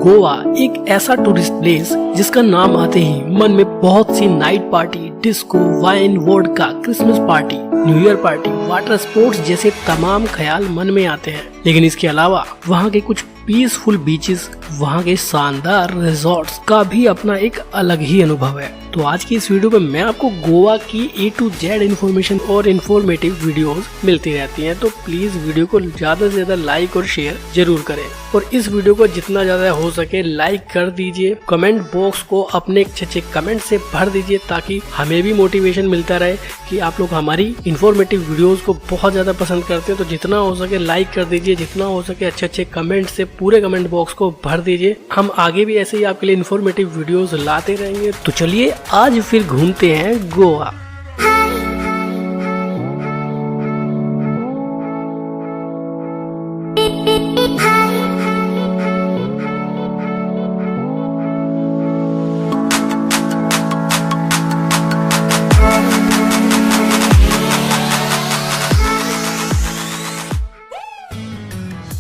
गोवा एक ऐसा tourist place जिसका नाम आते ही मन में बहुत सी night party, disco, wine, vodka, Christmas party, new year party, water sports जैसे तमाम ख्याल मन में आते हैं। लेकिन इसके अलावा वहाँ के कुछ पीसफुल बीचेस, वहाँ के शानदार रिजॉर्ट्स का भी अपना एक अलग ही अनुभव है। तो आज की इस वीडियो में मैं आपको गोवा की A to Z इन्फॉर्मेशन और इन्फॉर्मेटिव वीडियोस मिलती रहती हैं, तो प्लीज वीडियो को ज्यादा से ज्यादा लाइक और शेयर जरूर करें और इस वीडियो को जितना ज्यादा हो सके लाइक कर दीजिए। कमेंट बॉक्स को अपने अच्छे कमेंट से भर दीजिए ताकि हमें भी मोटिवेशन मिलता रहे कि आप लोग हमारी इन्फॉर्मेटिव वीडियोस को बहुत ज्यादा पसंद करते हैं। तो जितना हो सके लाइक कर दीजिए, जितना हो सके अच्छे कमेंट से पूरे कमेंट बॉक्स को भर दीजिए। हम आगे भी ऐसे ही आपके लिए इन्फॉर्मेटिव वीडियोस लाते रहेंगे। तो चलिए आज फिर घूमते हैं गोवा।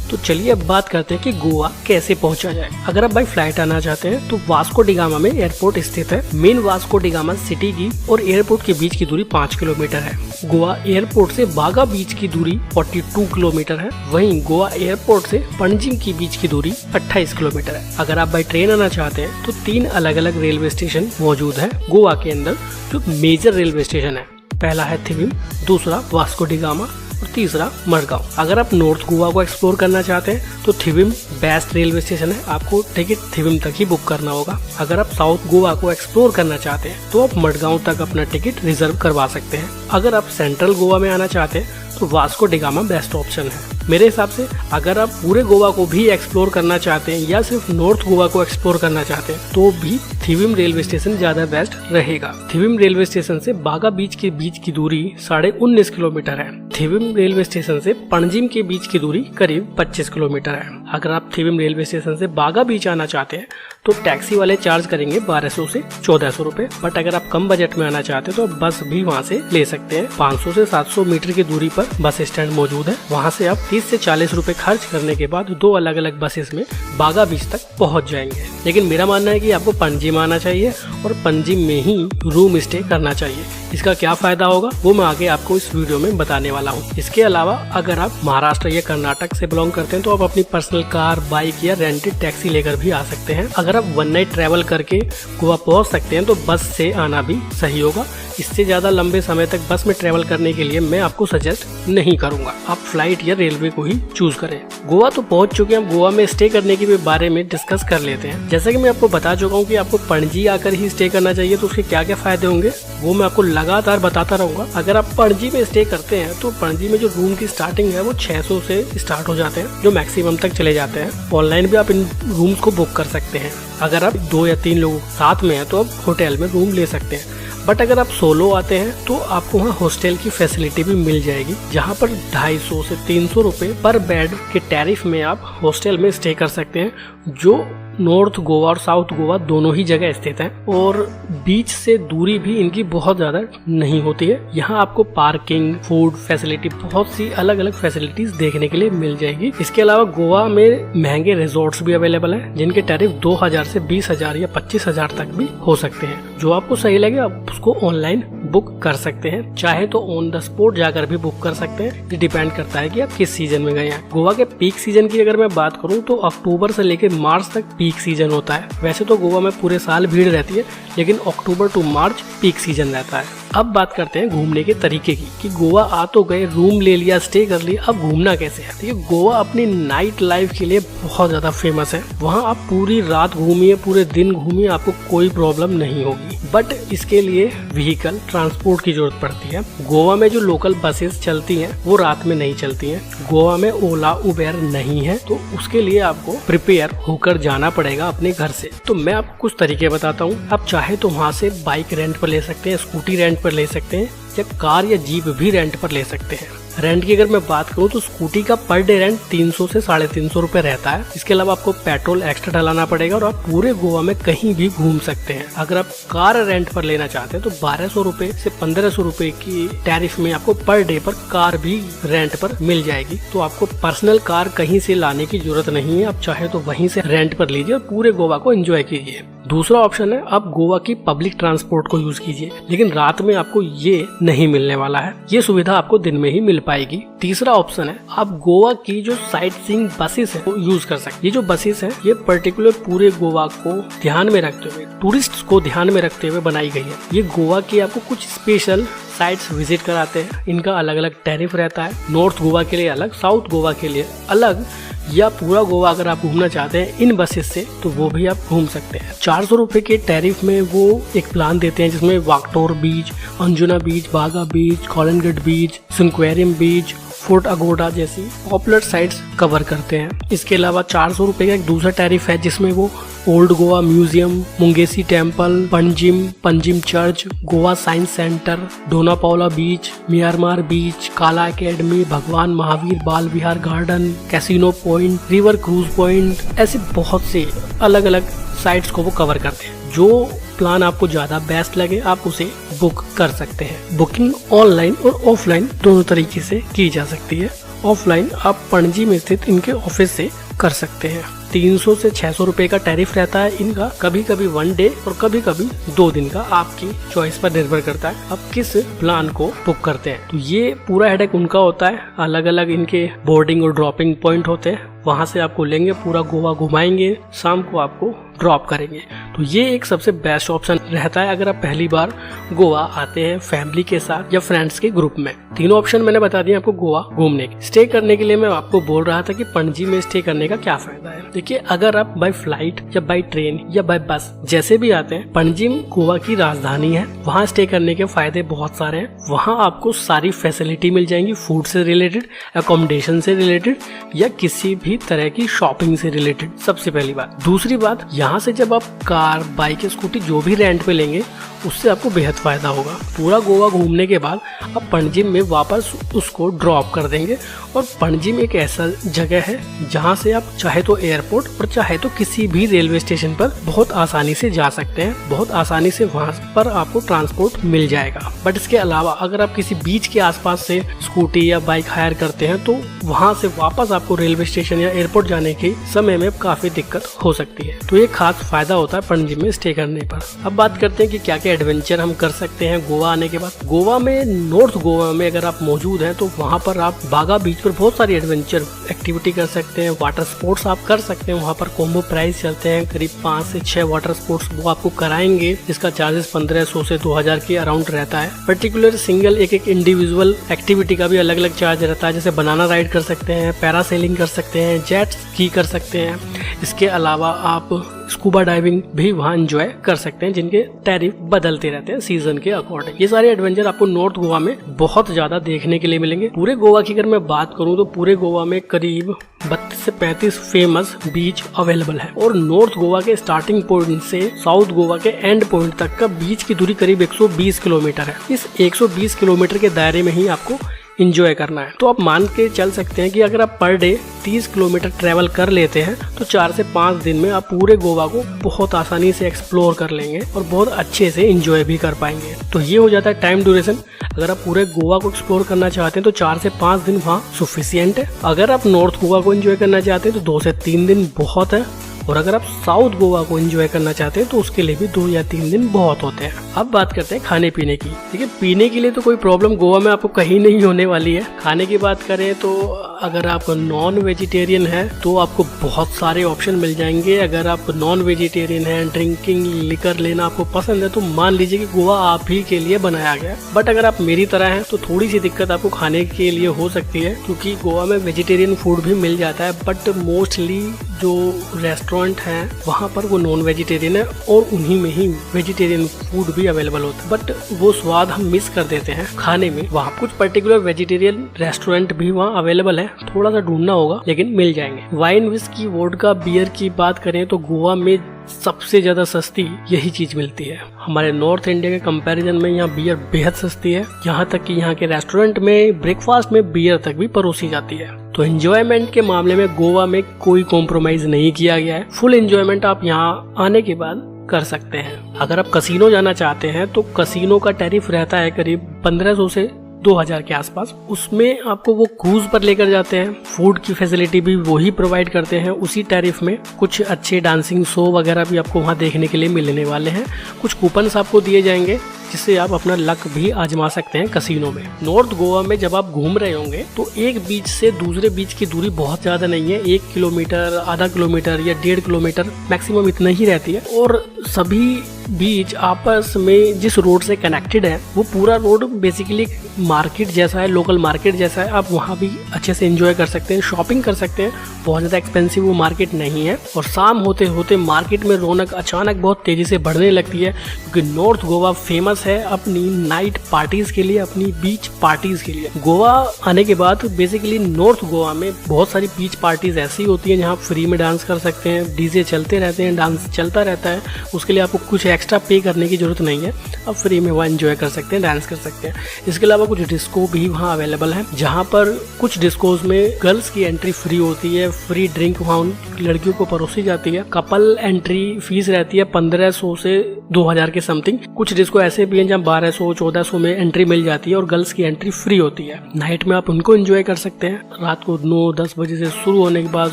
तो चलिए अब बात करते हैं कि गोवा कैसे पहुंचा जाए। अगर आप बाई फ्लाइट आना चाहते हैं तो वास्को डी गामा में एयरपोर्ट स्थित है। Main Vasco D gamma city की और एयरपोर्ट के बीच की दूरी 5 किलोमीटर है। गोवा एयरपोर्ट से बागा बीच की दूरी 42 किलोमीटर है। वहीं गोवा एयरपोर्ट से पणजिम की बीच की दूरी 28 किलोमीटर है। अगर आप बाई ट्रेन आना चाहते हैं तो 3 अलग अलग रेलवे स्टेशन मौजूद है गोवा के अंदर, जो मेजर रेलवे स्टेशन है। पहला है थिविम, दूसरा वास्को डी गामा और तीसरा मडगांव। अगर आप नॉर्थ गोवा को एक्सप्लोर करना चाहते हैं तो थिविम बेस्ट रेलवे स्टेशन है, आपको टिकट थिविम तक ही बुक करना होगा। अगर आप साउथ गोवा को एक्सप्लोर करना चाहते हैं तो आप मडगांव तक अपना टिकट रिजर्व करवा सकते हैं। अगर आप सेंट्रल गोवा में आना चाहते हैं तो Vasco D gamma best option है मेरे हिसाब से। अगर आप पूरे गोवा को भी एक्सप्लोर करना चाहते हैं या सिर्फ नॉर्थ गोवा को एक्सप्लोर करना चाहते हैं तो भी थिविम रेलवे स्टेशन ज्यादा बेस्ट रहेगा। थिविम रेलवे स्टेशन से बागा बीच के बीच की दूरी 19.5 किलोमीटर है। थिविम रेलवे स्टेशन से पणजिम के बीच की दूरी करीब 25 किलोमीटर है। अगर आप थिविम रेलवे स्टेशन से बागा बीच आना चाहते हैं तो टैक्सी वाले चार्ज करेंगे 1200 से 1400 रुपए। बट अगर आप कम बजट में आना चाहते हैं तो बस भी वहाँ से ले सकते हैं। 500 से 700 मीटर की दूरी पर बस स्टैंड मौजूद है। वहाँ से आप 30 से 40 रुपए खर्च करने के बाद 2 अलग अलग बसेस में बागा बीच तक पहुँच जाएंगे। लेकिन मेरा मानना है कि आपको पणजिम आना चाहिए और पणजिम में ही रूम स्टे करना चाहिए। इसका क्या फायदा होगा वो मैं आगे आपको इस वीडियो में बताने वाला हूँ। इसके अलावा अगर आप महाराष्ट्र या कर्नाटक से बिलोंग करते हैं तो आप अपनी पर्सनल कार, बाइक या रेंटेड टैक्सी लेकर भी आ सकते हैं। अगर आप 1 नाइट ट्रैवल करके गोवा पहुंच सकते हैं तो बस से आना भी सही होगा। इससे ज्यादा लंबे समय तक बस में ट्रैवल करने के लिए मैं आपको सजेस्ट नहीं करूंगा। आप फ्लाइट या रेलवे को ही चूज करें। गोवा तो पहुंच चुके हैं, गोवा में स्टे करने के बारे में डिस्कस कर लेते हैं। जैसा कि मैं आपको बता चुका हूं कि आपको पणजी आकर ही स्टे करना चाहिए, तो उसके क्या क्या फायदे होंगे वो मैं आपको लगातार बताता रहूंगा। अगर आप पणजी में स्टे करते हैं तो पणजी में जो रूम की स्टार्टिंग है वो 600 से स्टार्ट हो जाते हैं, जो मैक्सिमम तक चले जाते हैं। ऑनलाइन भी आप इन रूम्स को बुक कर सकते हैं। अगर आप 2 या 3 लोग साथ में हैं तो आप होटल में रूम ले सकते हैं। बट अगर आप सोलो आते हैं तो आपको वहाँ हॉस्टल की फैसिलिटी भी मिल जाएगी, जहाँ पर 250 से 300 रुपए पर बेड के टैरिफ में आप हॉस्टल में स्टे कर सकते हैं, जो नॉर्थ गोवा और साउथ गोवा दोनों ही जगह स्थित है। और बीच से दूरी भी इनकी बहुत ज्यादा नहीं होती है। यहाँ आपको पार्किंग, फूड फैसिलिटी, बहुत सी अलग अलग फैसिलिटीज देखने के लिए मिल जाएगी। इसके अलावा गोवा में महंगे रिजॉर्ट्स भी अवेलेबल हैं, जिनके टैरिफ 2000 से 20,000 या 25,000 तक भी हो सकते हैं। जो आपको सही लगे आप उसको ऑनलाइन बुक कर सकते हैं, चाहे तो ऑन द स्पॉट जाकर भी बुक कर सकते हैं। ये डिपेंड करता है कि आप किस सीजन में गए हैं। गोवा के पीक सीजन की अगर मैं बात करूँ तो अक्टूबर से लेकर मार्च तक पीक सीजन होता है। वैसे तो गोवा में पूरे साल भीड़ रहती है, लेकिन अक्टूबर टू मार्च पीक सीजन रहता है। अब बात करते हैं घूमने के तरीके की, कि गोवा आ तो गए, रूम ले लिया, स्टे कर लिया, अब घूमना कैसे है। देखिए, गोवा अपनी नाइट लाइफ के लिए बहुत ज्यादा फेमस है। वहाँ आप पूरी रात घूमिए, पूरे दिन घूमिए, आपको कोई प्रॉब्लम नहीं होगी। बट इसके लिए व्हीकल ट्रांसपोर्ट की जरूरत पड़ती है। गोवा में जो लोकल बसेस चलती हैं वो रात में नहीं चलती हैं। गोवा में ओला उबेर नहीं है, तो उसके लिए आपको प्रिपेयर होकर जाना पड़ेगा अपने घर से। तो मैं आपको कुछ तरीके बताता हूँ। आप चाहे तो वहाँ से बाइक रेंट पर ले सकते हैं, स्कूटी रेंट पर ले सकते हैं, या कार या जीप भी रेंट पर ले सकते हैं। रेंट की अगर मैं बात करूँ तो स्कूटी का पर डे रेंट 300 से 350 रुपए रहता है। इसके अलावा आपको पेट्रोल एक्स्ट्रा डलाना पड़ेगा और आप पूरे गोवा में कहीं भी घूम सकते हैं। अगर आप कार रेंट पर लेना चाहते हैं तो 1200 रुपए से 1500 रुपए की टैरिफ में आपको पर डे पर कार भी रेंट पर मिल जाएगी। तो आपको पर्सनल कार कहीं से लाने की जरूरत नहीं है, आप चाहे तो वहीं से रेंट पर लीजिए और पूरे गोवा को एंजॉय कीजिए। दूसरा ऑप्शन है आप गोवा की पब्लिक ट्रांसपोर्ट को यूज कीजिए, लेकिन रात में आपको ये नहीं मिलने वाला है, ये सुविधा आपको दिन में ही मिल पाएगी। तीसरा ऑप्शन है आप गोवा की जो साइट सीइंग बसेस है वो यूज कर सकते हैं। ये जो बसेस है ये पर्टिकुलर पूरे गोवा को ध्यान में रखते हुए, टूरिस्ट को ध्यान में रखते हुए बनाई गई है। ये गोवा की आपको कुछ स्पेशल साइट्स विजिट कराते हैं। इनका अलग अलग टैरिफ रहता है, नॉर्थ गोवा के लिए अलग, साउथ गोवा के लिए अलग, या पूरा गोवा अगर आप घूमना चाहते हैं इन बसेस से तो वो भी आप घूम सकते हैं। 400 रुपए के टैरिफ में वो एक प्लान देते हैं जिसमें वागटोर बीच, अंजुना बीच, बागा बीच, कॉलनगढ़ बीच, सिंक्वेरियम बीच, फोर्ट अगोडा जैसी पॉपुलर साइट्स कवर करते हैं। इसके अलावा 400 रुपए का एक दूसरा टैरिफ है जिसमें वो old Goa museum, Mangeshi temple, Panjim church, Goa science centre, Dona Paula beach, Miramar beach, Kala academy, Bhagwan Mahavir Bal Vihar garden, casino point, river cruise point, ऐसे बहुत से अलग अलग साइट्स को वो कवर करते हैं। जो प्लान आपको ज्यादा बेस्ट लगे आप उसे बुक कर सकते हैं। बुकिंग ऑनलाइन और ऑफलाइन दोनों तरीके से की जा सकती है। ऑफलाइन आप पणजी में स्थित इनके ऑफिस से कर सकते हैं। 300 से 600 रुपए का टैरिफ रहता है इनका, कभी कभी 1 डे और कभी कभी 2 दिन का, आपकी चॉइस पर निर्भर करता है आप किस प्लान को बुक करते हैं। तो ये पूरा हेडेक उनका होता है, अलग अलग इनके बोर्डिंग और ड्रॉपिंग पॉइंट होते हैं, वहां से आपको लेंगे, पूरा गोवा घुमाएंगे, शाम को आपको ड्रॉप करेंगे। तो ये एक सबसे बेस्ट ऑप्शन रहता है अगर आप पहली बार गोवा आते हैं फैमिली के साथ या फ्रेंड्स के ग्रुप में। तीनों ऑप्शन मैंने बता दिए आपको गोवा घूमने के। स्टे करने के लिए मैं आपको बोल रहा था कि पणजी में स्टे करने का क्या फायदा है। देखिए, अगर आप बाय फ्लाइट या बाय ट्रेन या बाय बस जैसे भी आते हैं, पणजी गोवा की राजधानी है, वहाँ स्टे करने के फायदे बहुत सारे हैं। वहाँ आपको सारी फैसिलिटी मिल जाएंगी, फूड से रिलेटेड, अकोमोडेशन से रिलेटेड या किसी भी तरह की शॉपिंग से रिलेटेड, सबसे पहली बात। दूसरी बात, यहाँ से जब आप कार, बाइक या स्कूटी जो भी रेंट पे लेंगे उससे आपको बेहद फायदा होगा। पूरा गोवा घूमने के बाद आप पणजी में वापस उसको ड्रॉप कर देंगे और पणजी में एक ऐसा जगह है जहाँ से आप चाहे तो एयरपोर्ट और चाहे तो किसी भी रेलवे स्टेशन पर बहुत आसानी से जा सकते हैं। बहुत आसानी से वहाँ पर आपको ट्रांसपोर्ट मिल जाएगा। बट इसके अलावा अगर आप किसी बीच के आसपास से स्कूटी या बाइक हायर करते हैं तो वहाँ से वापस आपको रेलवे स्टेशन या एयरपोर्ट जाने के समय में काफी दिक्कत हो सकती है। तो ये खास फायदा होता है पणजी में स्टे करने पर। अब बात करते हैं कि क्या क्या एडवेंचर हम कर सकते हैं गोवा आने के बाद। गोवा में, नॉर्थ गोवा में अगर आप मौजूद हैं तो वहाँ पर आप बागा बीच पर बहुत सारी एडवेंचर एक्टिविटी कर सकते हैं। वाटर स्पोर्ट्स आप कर सकते हैं, वहाँ पर कॉम्बो प्राइस चलते हैं, करीब 5 से 6 वाटर स्पोर्ट्स वो आपको कराएंगे, जिसका चार्जेस 1500 से 2000 के अराउंड रहता है। पर्टिकुलर सिंगल एक इंडिविजुअल एक्टिविटी का भी अलग अलग चार्ज रहता है, जैसे बनाना राइड कर सकते हैं, पैरासेलिंग कर सकते हैं, जेट स्की कर सकते हैं। इसके अलावा आप स्कूबा डाइविंग भी वहाँ एंजॉय कर सकते हैं, जिनके टैरिफ बदलते रहते हैं सीजन के अकॉर्डिंग। ये सारे एडवेंचर आपको नॉर्थ गोवा में बहुत ज्यादा देखने के लिए मिलेंगे। पूरे गोवा की अगर मैं बात करूँ तो पूरे गोवा में करीब 32 से 35 फेमस बीच अवेलेबल है और नॉर्थ गोवा के स्टार्टिंग पॉइंट से साउथ गोवा के एंड पॉइंट तक का बीच की दूरी करीब 120 किलोमीटर है। इस 120 किलोमीटर के दायरे में ही आपको इंजॉय करना है। तो आप मान के चल सकते हैं कि अगर आप पर डे 30 किलोमीटर ट्रेवल कर लेते हैं तो 4 से 5 दिन में आप पूरे गोवा को बहुत आसानी से एक्सप्लोर कर लेंगे और बहुत अच्छे से इंजॉय भी कर पाएंगे। तो ये हो जाता है टाइम ड्यूरेशन। अगर आप पूरे गोवा को एक्सप्लोर करना चाहते हैं तो 4 से 5 दिन वहाँ सफिशिएंट है। अगर आप नॉर्थ गोवा को एंजॉय करना चाहते हैं तो 2 से 3 दिन बहुत है, और अगर आप साउथ गोवा को एंजॉय करना चाहते हैं तो उसके लिए भी 2 या 3 दिन बहुत होते हैं। अब बात करते हैं खाने पीने की। देखिए, पीने के लिए तो कोई प्रॉब्लम गोवा में आपको कहीं नहीं होने वाली है। खाने की बात करें तो अगर आप नॉन वेजिटेरियन है तो आपको बहुत सारे ऑप्शन मिल जाएंगे। अगर आप नॉन वेजिटेरियन है, ड्रिंकिंग लिकर लेना आपको पसंद है तो मान लीजिए कि गोवा आप ही के लिए बनाया गया। बट अगर आप मेरी तरह हैं तो थोड़ी सी दिक्कत आपको खाने के लिए हो सकती है, क्योंकि गोवा में वेजिटेरियन फूड भी मिल जाता है, बट मोस्टली जो रेस्टोरेंट हैं वहाँ पर वो नॉन वेजिटेरियन है और उन्हीं में ही वेजिटेरियन फूड भी अवेलेबल होता है। बट वो स्वाद हम मिस कर देते हैं खाने में। वहाँ कुछ पर्टिकुलर वेजिटेरियन रेस्टोरेंट भी वहाँ अवेलेबल है थोड़ा सा ढूंढना होगा लेकिन मिल जाएंगे। वाइन, विस्की, वोडका, बियर की बात करें तो गोवा में सबसे ज्यादा सस्ती यही चीज मिलती है। हमारे नॉर्थ इंडिया के कंपैरिजन में यहाँ बियर बेहद सस्ती है, यहाँ तक कि यहाँ के रेस्टोरेंट में ब्रेकफास्ट में बियर तक भी परोसी जाती है। तो एंजॉयमेंट के मामले में गोवा में कोई कॉम्प्रोमाइज नहीं किया गया है। फुल एंजॉयमेंट आप यहाँ आने के बाद कर सकते हैं। अगर आप कसिनो जाना चाहते हैं तो कसिनो का टैरिफ रहता है करीब 1500 से 2000 के आसपास। उसमें आपको वो क्रूज पर लेकर जाते हैं, फूड की फैसिलिटी भी वही प्रोवाइड करते हैं उसी टैरिफ में। कुछ अच्छे डांसिंग शो वगैरह भी आपको वहाँ देखने के लिए मिलने वाले हैं। कुछ कूपन्स आपको दिए जाएंगे जिससे आप अपना लक भी आजमा सकते हैं कसिनो में। नॉर्थ गोवा में जब आप घूम रहे होंगे तो एक बीच से दूसरे बीच की दूरी बहुत ज्यादा नहीं है, 1 किलोमीटर, आधा किलोमीटर या 1.5 किलोमीटर मैक्सिमम इतना ही रहती है। और सभी बीच आपस में जिस रोड से कनेक्टेड है वो पूरा रोड बेसिकली मार्केट जैसा है, लोकल मार्केट जैसा है। आप वहाँ भी अच्छे से एंजॉय कर सकते हैं, शॉपिंग कर सकते हैं। बहुत ज्यादा एक्सपेंसिव वो मार्केट नहीं है। और शाम होते होते मार्केट में रौनक अचानक बहुत तेजी से बढ़ने लगती है, क्योंकि नॉर्थ गोवा फेमस है अपनी नाइट पार्टीज के लिए, अपनी बीच पार्टीज के लिए। गोवा आने के बाद बेसिकली नॉर्थ गोवा में बहुत सारी बीच पार्टीज ऐसी होती हैं जहाँ फ्री में डांस कर सकते हैं, डीजे चलते रहते हैं, डांस चलता रहता है। उसके लिए आपको कुछ एक्स्ट्रा पे करने की जरूरत नहीं है, आप फ्री में वहाँ एंजॉय कर सकते हैं, डांस कर सकते हैं। इसके अलावा कुछ डिस्को भी वहाँ अवेलेबल है, जहाँ पर कुछ डिस्कोज में गर्ल्स की एंट्री फ्री होती है, फ्री ड्रिंक वहाँ उन लड़कियों को परोसी जाती है। कपल एंट्री फीस रहती है 1500 से 2000 के समथिंग। कुछ डिस्को ऐसे भी हैं जहाँ 1200-1400 में एंट्री मिल जाती है और गर्ल्स की एंट्री फ्री होती है। नाइट में आप उनको एंजॉय कर सकते हैं। रात को 9-10 बजे से शुरू होने के बाद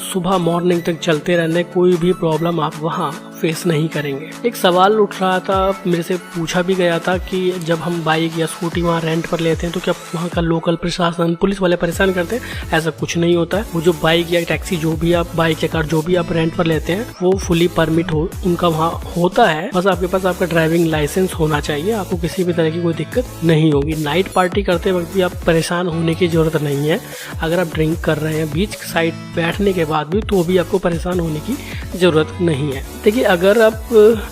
सुबह मॉर्निंग तक चलते रहने, कोई भी प्रॉब्लम आप वहाँ फेस नहीं करेंगे। एक सवाल उठ रहा था, मेरे से पूछा भी गया था कि जब हम बाइक या स्कूटी वहाँ रेंट पर लेते हैं तो क्या वहाँ का लोकल प्रशासन, पुलिस वाले परेशान करते हैं? ऐसा कुछ नहीं होता है। वो जो बाइक या टैक्सी, जो भी आप बाइक या कार जो भी आप रेंट पर लेते हैं वो फुली परमिट उनका वहाँ होता है। बस आपके पास आपका ड्राइविंग लाइसेंस होना चाहिए, आपको किसी भी तरह की कोई दिक्कत नहीं होगी। नाइट पार्टी करते वक्त भी आप परेशान होने की जरूरत नहीं है। अगर आप ड्रिंक कर रहे हैं बीच साइड बैठने के बाद भी तो भी आपको परेशान होने की जरूरत नहीं है। देखिए, अगर आप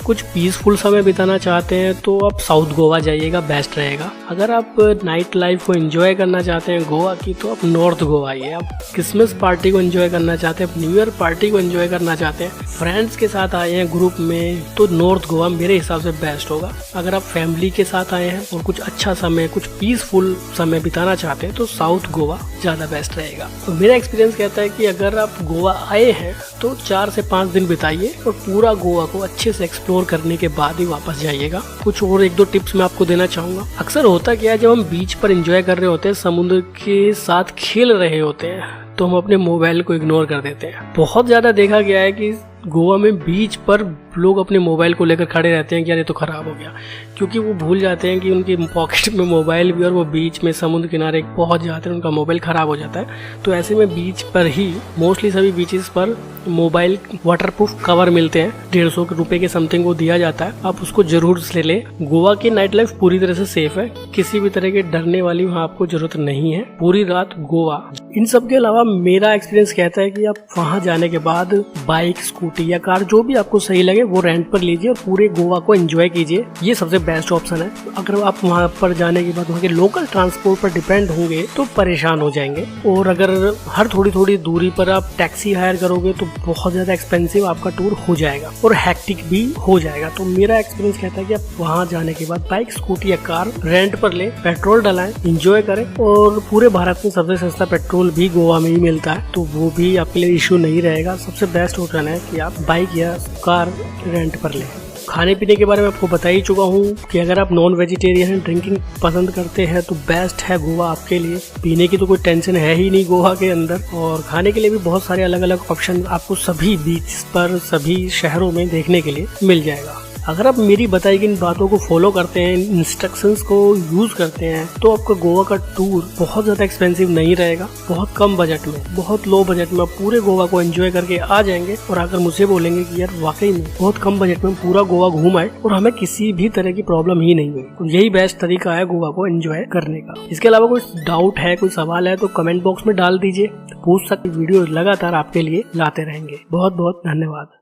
कुछ पीसफुल समय बिताना चाहते हैं तो आप साउथ गोवा जाइएगा, बेस्ट रहेगा। अगर आप नाइट लाइफ को एंजॉय करना चाहते हैं गोवा की तो आप नॉर्थ गोवा आइए। आप क्रिसमस पार्टी को एंजॉय करना चाहते हैं, न्यू ईयर पार्टी को एंजॉय करना चाहते हैं, फ्रेंड्स के साथ आए हैं ग्रुप में, तो नॉर्थ गोवा मेरे हिसाब से बेस्ट होगा। अगर आप फैमिली के साथ आए हैं और कुछ अच्छा समय, कुछ पीसफुल समय बिताना चाहते हैं तो साउथ गोवा ज्यादा बेस्ट रहेगा। तो मेरा एक्सपीरियंस कहता है कि अगर आप गोवा आए हैं तो 4 से 5 दिन बिताइए और पूरा गोवा को अच्छे से एक्सप्लोर करने के बाद ही वापस जाइएगा। कुछ और 1-2 टिप्स मैं आपको देना चाहूंगा। अक्सर होता क्या है, जब हम बीच पर एंजॉय कर रहे होते हैं, समुद्र के साथ खेल रहे होते हैं, तो हम अपने मोबाइल को इग्नोर कर देते हैं। बहुत ज्यादा देखा गया है कि गोवा में बीच पर लोग अपने मोबाइल को लेकर खड़े रहते हैं कि यार ये तो खराब हो गया, क्योंकि वो भूल जाते हैं कि उनके पॉकेट में मोबाइल भी और वो बीच में समुद्र किनारे पहुंच जाते हैं, उनका मोबाइल खराब हो जाता है। तो ऐसे में बीच पर ही मोस्टली सभी बीचेस पर मोबाइल वाटरप्रूफ कवर मिलते हैं, 150 रुपए के समथिंग वो दिया जाता है, आप उसको जरूर ले लें। गोवा की नाइट लाइफ पूरी तरह से सेफ है, किसी भी तरह के डरने वाली वहाँ आपको जरूरत नहीं है। पूरी रात गोवा। इन सब के अलावा मेरा एक्सपीरियंस कहता है कि आप वहाँ जाने के बाद बाइक, स्कूटी या कार जो भी आपको सही लगे वो रेंट पर लीजिए और पूरे गोवा को एंजॉय कीजिए। ये सबसे बेस्ट ऑप्शन है। अगर आप वहाँ पर जाने के बाद वहाँ के लोकल ट्रांसपोर्ट पर डिपेंड होंगे तो परेशान हो जाएंगे, और अगर हर थोड़ी थोड़ी दूरी पर आप टैक्सी हायर करोगे तो बहुत ज्यादा एक्सपेंसिव आपका टूर हो जाएगा और हैक्टिक भी हो जाएगा। तो मेरा एक्सपीरियंस कहता है कि आप वहाँ जाने के बाद बाइक, स्कूटी या कार रेंट पर ले, पेट्रोल डलाएं, एंजॉय करें। और पूरे भारत में सबसे सस्ता पेट्रोल भी गोवा में ही मिलता है, तो वो भी आपके लिए इश्यू नहीं रहेगा। सबसे बेस्ट ऑप्शन है कि आप बाइक या कार रेंट पर लें। खाने पीने के बारे में आपको बता ही चुका हूँ कि अगर आप नॉन वेजिटेरियन हैं, ड्रिंकिंग पसंद करते हैं तो बेस्ट है गोवा आपके लिए। पीने की तो कोई टेंशन है ही नहीं गोवा के अंदर, और खाने के लिए भी बहुत सारे अलग अलग ऑप्शन आपको सभी बीच पर, सभी शहरों में देखने के लिए मिल जाएगा। अगर आप मेरी बताई गई इन बातों को फॉलो करते हैं, इंस्ट्रक्शंस को यूज करते हैं, तो आपका गोवा का टूर बहुत ज्यादा एक्सपेंसिव नहीं रहेगा। बहुत कम बजट में, बहुत लो बजट में आप पूरे गोवा को एंजॉय करके आ जाएंगे और आकर मुझे बोलेंगे कि यार वाकई में बहुत कम बजट में पूरा गोवा घूम आए और हमें किसी भी तरह की प्रॉब्लम ही नहीं हुई। तो यही बेस्ट तरीका है गोवा को एंजॉय करने का। इसके अलावा कोई डाउट है, कोई सवाल है तो कमेंट बॉक्स में डाल दीजिए, पूछ सकते। वीडियो लगातार आपके लिए लाते रहेंगे। बहुत बहुत धन्यवाद।